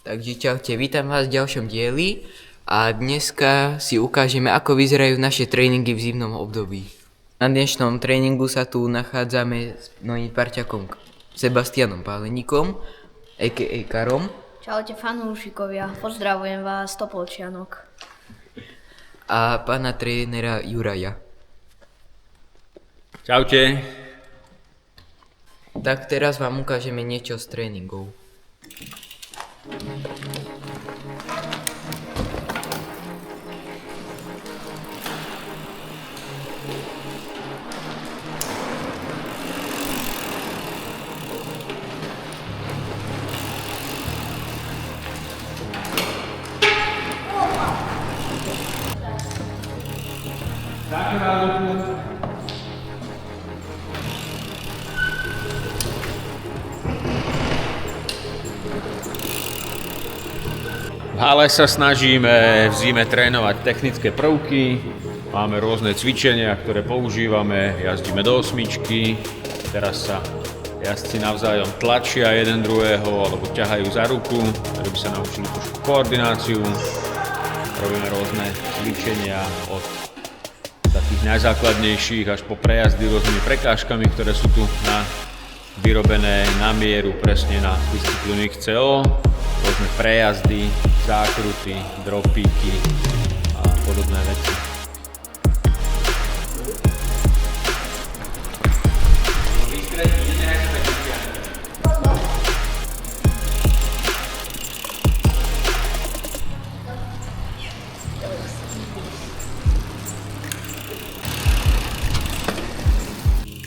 Takže čaute, vítam vás v ďalšom dieli a dneska si ukážeme, ako vyzerajú naše tréningy v zimnom období. Na dnešnom tréningu sa tu nachádzame s novým parťakom Sebastianom Páleníkom, a.k.a. Karom. Čaute fanúšikovia, pozdravujem vás Topolčianok. A pána trénera Juraja. Čaute. Tak teraz vám ukážeme niečo z tréningov. V hale sa snažíme v zime trénovať technické prvky, máme rôzne cvičenia, ktoré používame, jazdíme do osmičky, teraz sa jazdci navzájom tlačia jeden druhého alebo ťahajú za ruku, aby sa naučili trošku koordináciu. Robíme rôzne cvičenia od takých najzákladnejších až po prejazdy rôznymi prekážkami, ktoré sú tu vyrobené na mieru presne na disciplínu XCO. Rôzne prejazdy, zákruty, dropíky a podobné veci.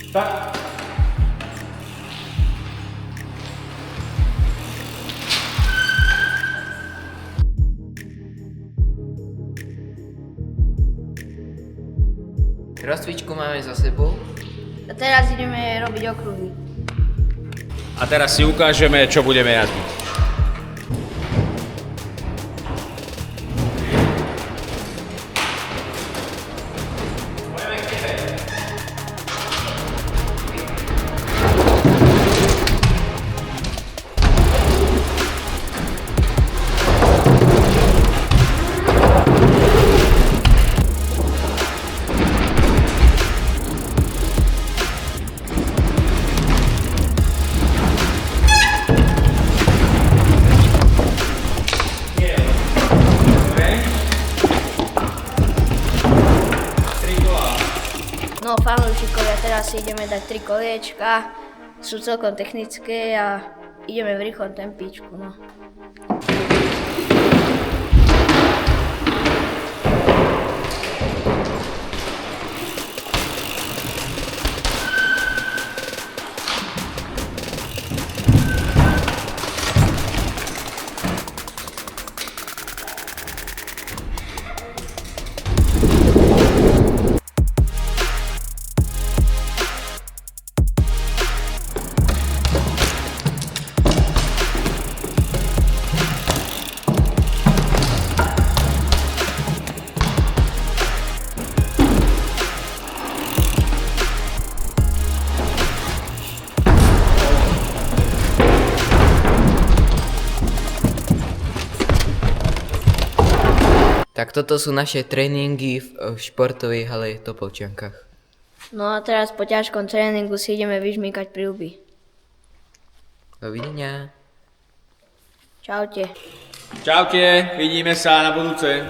Tak. Rozcvičku máme za sebou. A teraz ideme robiť okruhy. A teraz si ukážeme, čo budeme jazdiť. No fanúšikovia, teraz si ideme dať 3 koliečka, sú celkom technické a ideme v rýchlom tempíčku, no. Tak toto sú naše tréningy v športovej hale v Topolčiankach. No a teraz po ťažkom tréningu si ideme vyžmýkať prilby. Dovidenia. Čaute. Čaute, vidíme sa na budúce.